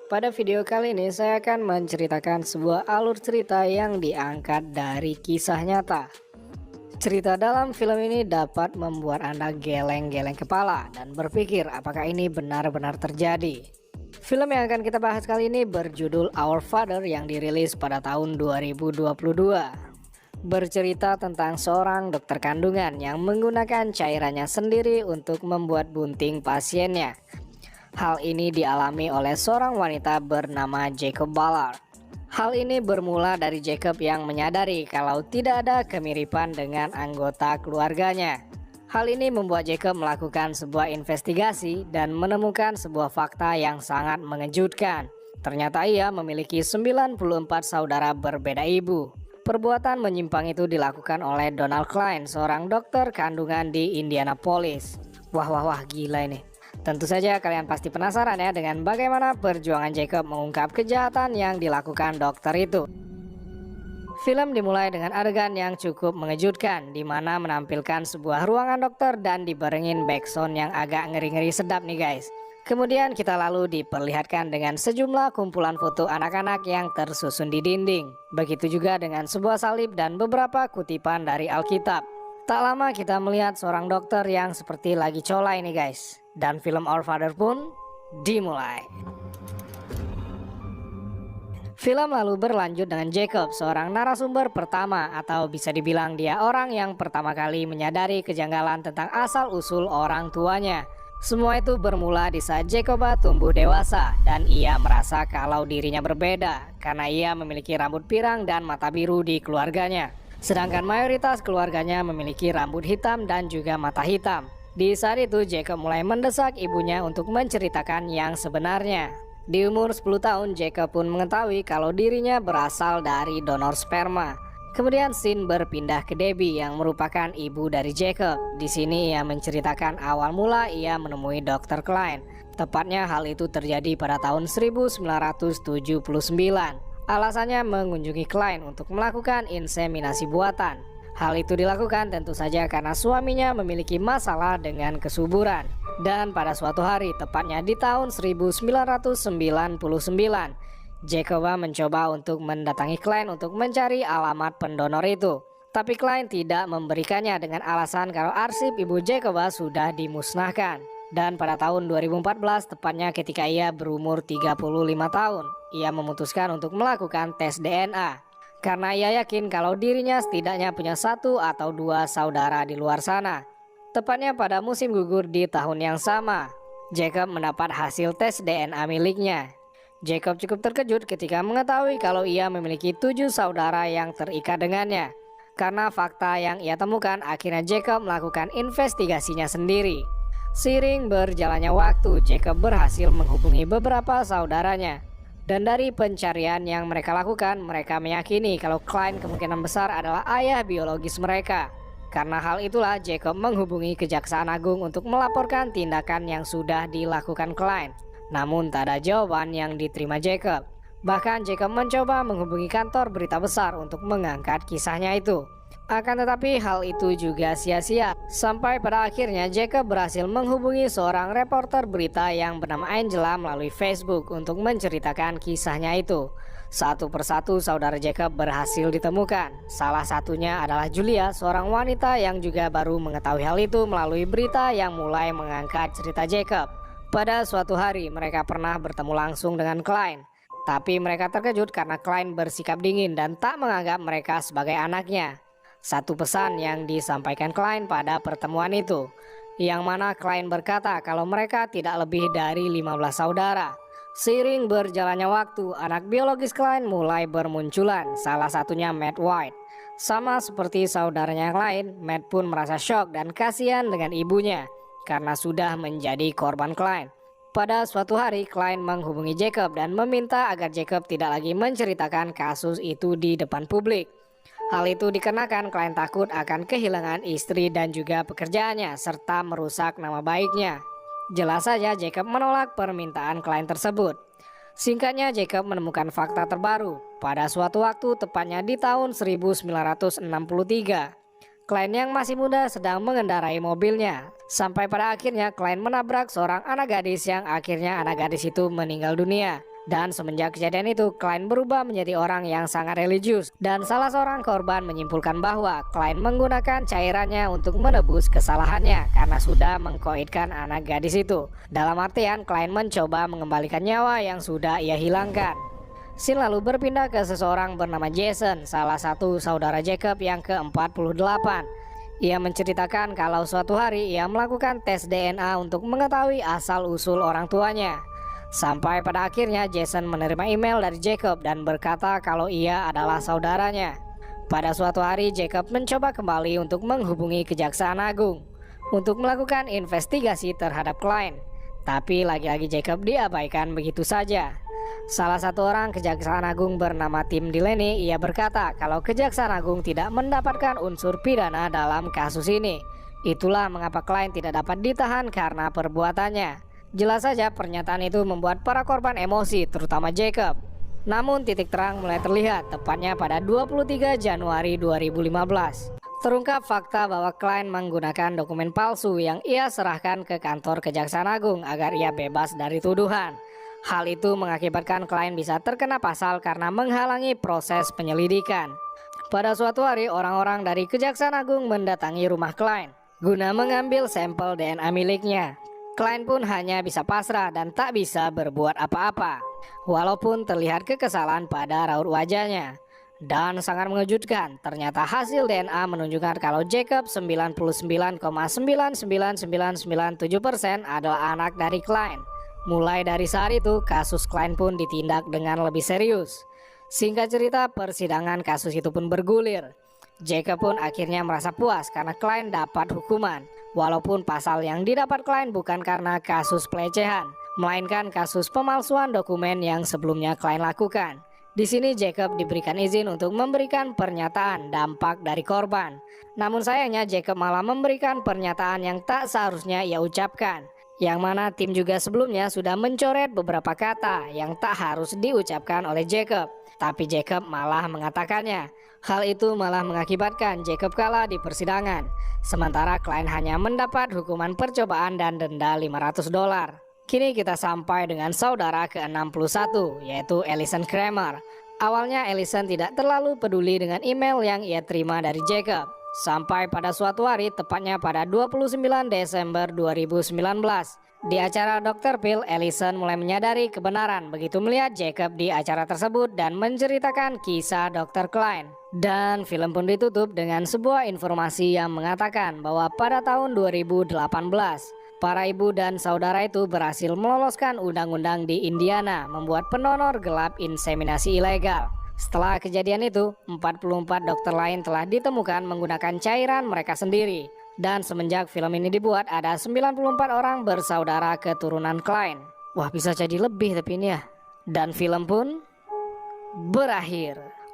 Pada video kali ini saya akan menceritakan sebuah alur cerita yang diangkat dari kisah nyata. Cerita dalam film ini dapat membuat Anda geleng-geleng kepala dan berpikir apakah ini benar-benar terjadi. Film yang akan kita bahas kali ini berjudul Our Father yang dirilis pada tahun 2022. Bercerita tentang seorang dokter kandungan yang menggunakan cairannya sendiri untuk membuat bunting pasiennya. Hal ini dialami oleh seorang wanita bernama Jacob Ballard. Hal ini bermula dari Jacob yang menyadari kalau tidak ada kemiripan dengan anggota keluarganya. Hal ini membuat Jacob melakukan sebuah investigasi dan menemukan sebuah fakta yang sangat mengejutkan. Ternyata ia memiliki 94 saudara berbeda ibu. Perbuatan menyimpang itu dilakukan oleh Donald Klein, seorang dokter kandungan di Indianapolis. Wah, gila ini. Tentu saja kalian pasti penasaran ya dengan bagaimana perjuangan Jacob mengungkap kejahatan yang dilakukan dokter itu. Film dimulai dengan adegan yang cukup mengejutkan, di mana menampilkan sebuah ruangan dokter dan dibarengin backsound yang agak ngeri-ngeri sedap nih guys. Kemudian kita lalu diperlihatkan dengan sejumlah kumpulan foto anak-anak yang tersusun di dinding. Begitu juga dengan sebuah salib dan beberapa kutipan dari Alkitab. Tak lama kita melihat seorang dokter yang seperti lagi colai nih guys. Dan film Our Father pun dimulai. Film lalu berlanjut dengan Jacob, seorang narasumber pertama, atau bisa dibilang dia orang yang pertama kali menyadari kejanggalan tentang asal-usul orang tuanya. Semua itu bermula di saat Jacob tumbuh dewasa dan ia merasa kalau dirinya berbeda karena ia memiliki rambut pirang dan mata biru di keluarganya. Sedangkan mayoritas keluarganya memiliki rambut hitam dan juga mata hitam. Di saat itu Jacob mulai mendesak ibunya untuk menceritakan yang sebenarnya. Di umur 10 tahun Jacob pun mengetahui kalau dirinya berasal dari donor sperma. Kemudian scene berpindah ke Debbie yang merupakan ibu dari Jacob. Di sini ia menceritakan awal mula ia menemui Dr. Klein. Tepatnya hal itu terjadi pada tahun 1979. Alasannya mengunjungi Klein untuk melakukan inseminasi buatan. Hal itu dilakukan tentu saja karena suaminya memiliki masalah dengan kesuburan. Dan pada suatu hari, tepatnya di tahun 1999, Jacob mencoba untuk mendatangi Klein untuk mencari alamat pendonor itu. Tapi Klein tidak memberikannya dengan alasan kalau arsip ibu Jacob sudah dimusnahkan. Dan pada tahun 2014, tepatnya ketika ia berumur 35 tahun, ia memutuskan untuk melakukan tes DNA. Karena ia yakin kalau dirinya setidaknya punya 1 atau 2 saudara di luar sana. Tepatnya pada musim gugur di tahun yang sama, Jacob mendapat hasil tes DNA miliknya. Jacob cukup terkejut ketika mengetahui kalau ia memiliki 7 saudara yang terikat dengannya. Karena fakta yang ia temukan, akhirnya Jacob melakukan investigasinya sendiri. Seiring berjalannya waktu, Jacob berhasil menghubungi beberapa saudaranya. Dan dari pencarian yang mereka lakukan, mereka meyakini kalau Klein kemungkinan besar adalah ayah biologis mereka. Karena hal itulah Jacob menghubungi Kejaksaan Agung untuk melaporkan tindakan yang sudah dilakukan Klein. Namun tak ada jawaban yang diterima Jacob. Bahkan Jacob mencoba menghubungi kantor berita besar untuk mengangkat kisahnya itu. Akan tetapi hal itu juga sia-sia. Sampai pada akhirnya Jacob berhasil menghubungi seorang reporter berita yang bernama Angela melalui Facebook untuk menceritakan kisahnya itu. Satu persatu saudara Jacob berhasil ditemukan. Salah satunya adalah Julia, seorang wanita yang juga baru mengetahui hal itu melalui berita yang mulai mengangkat cerita Jacob. Pada suatu hari mereka pernah bertemu langsung dengan Klein. Tapi mereka terkejut karena Klein bersikap dingin dan tak menganggap mereka sebagai anaknya. Satu pesan yang disampaikan Klein pada pertemuan itu, yang mana Klein berkata kalau mereka tidak lebih dari 15 saudara. Seiring berjalannya waktu, anak biologis Klein mulai bermunculan, salah satunya Matt White. Sama seperti saudaranya yang lain, Matt pun merasa shock dan kasihan dengan ibunya karena sudah menjadi korban Klein. Pada suatu hari, Klein menghubungi Jacob dan meminta agar Jacob tidak lagi menceritakan kasus itu di depan publik. Hal itu dikarenakan Klein takut akan kehilangan istri dan juga pekerjaannya serta merusak nama baiknya. Jelas saja Jacob menolak permintaan Klein tersebut. Singkatnya Jacob menemukan fakta terbaru. Pada suatu waktu tepatnya di tahun 1963, Klein yang masih muda sedang mengendarai mobilnya. Sampai pada akhirnya Klein menabrak seorang anak gadis yang akhirnya anak gadis itu meninggal dunia. Dan semenjak kejadian itu, Klein berubah menjadi orang yang sangat religius. Dan salah seorang korban menyimpulkan bahwa Klein menggunakan cairannya untuk menebus kesalahannya karena sudah mengkoitkan anak gadis itu. Dalam artian, Klein mencoba mengembalikan nyawa yang sudah ia hilangkan. Scene lalu berpindah ke seseorang bernama Jason, salah satu saudara Jacob yang ke-48. Ia menceritakan kalau suatu hari ia melakukan tes DNA untuk mengetahui asal-usul orang tuanya. Sampai pada akhirnya Jason menerima email dari Jacob dan berkata kalau ia adalah saudaranya. Pada suatu hari Jacob mencoba kembali untuk menghubungi Kejaksaan Agung untuk melakukan investigasi terhadap Klein. Tapi lagi-lagi Jacob diabaikan begitu saja. Salah satu orang Kejaksaan Agung bernama Tim Delaney, ia berkata kalau Kejaksaan Agung tidak mendapatkan unsur pidana dalam kasus ini. Itulah mengapa Klein tidak dapat ditahan karena perbuatannya. Jelas saja pernyataan itu membuat para korban emosi, terutama Jacob. Namun titik terang mulai terlihat tepatnya pada 23 Januari 2015. Terungkap fakta bahwa Klein menggunakan dokumen palsu yang ia serahkan ke kantor Kejaksaan Agung agar ia bebas dari tuduhan. Hal itu mengakibatkan Klein bisa terkena pasal karena menghalangi proses penyelidikan. Pada suatu hari, orang-orang dari Kejaksaan Agung mendatangi rumah Klein guna mengambil sampel DNA miliknya. Klein pun hanya bisa pasrah dan tak bisa berbuat apa-apa, walaupun terlihat kekesalan pada raut wajahnya. Dan sangat mengejutkan, ternyata hasil DNA menunjukkan kalau Jacob 99,99997% adalah anak dari Klein. Mulai dari saat itu, kasus Klein pun ditindak dengan lebih serius. Singkat cerita, persidangan kasus itu pun bergulir. Jacob pun akhirnya merasa puas karena Klein dapat hukuman. Walaupun pasal yang didapat Klein bukan karena kasus pelecehan, melainkan kasus pemalsuan dokumen yang sebelumnya Klein lakukan. Di sini Jacob diberikan izin untuk memberikan pernyataan dampak dari korban. Namun sayangnya Jacob malah memberikan pernyataan yang tak seharusnya ia ucapkan. Yang mana tim juga sebelumnya sudah mencoret beberapa kata yang tak harus diucapkan oleh Jacob. Tapi Jacob malah mengatakannya. Hal itu malah mengakibatkan Jacob kalah di persidangan. Sementara Klein hanya mendapat hukuman percobaan dan denda $500. Kini kita sampai dengan saudara ke-61, yaitu Alison Kramer. Awalnya Alison tidak terlalu peduli dengan email yang ia terima dari Jacob. Sampai pada suatu hari, tepatnya pada 29 Desember 2019. Di acara Dr. Phil, Alison mulai menyadari kebenaran begitu melihat Jacob di acara tersebut dan menceritakan kisah Dr. Klein. Dan film pun ditutup dengan sebuah informasi yang mengatakan bahwa pada tahun 2018, para ibu dan saudara itu berhasil meloloskan undang-undang di Indiana membuat pendonor gelap inseminasi ilegal. Setelah kejadian itu, 44 dokter lain telah ditemukan menggunakan cairan mereka sendiri. Dan semenjak film ini dibuat, ada 94 orang bersaudara keturunan Klein. Wah, bisa jadi lebih tapi ini ya. Dan film pun berakhir.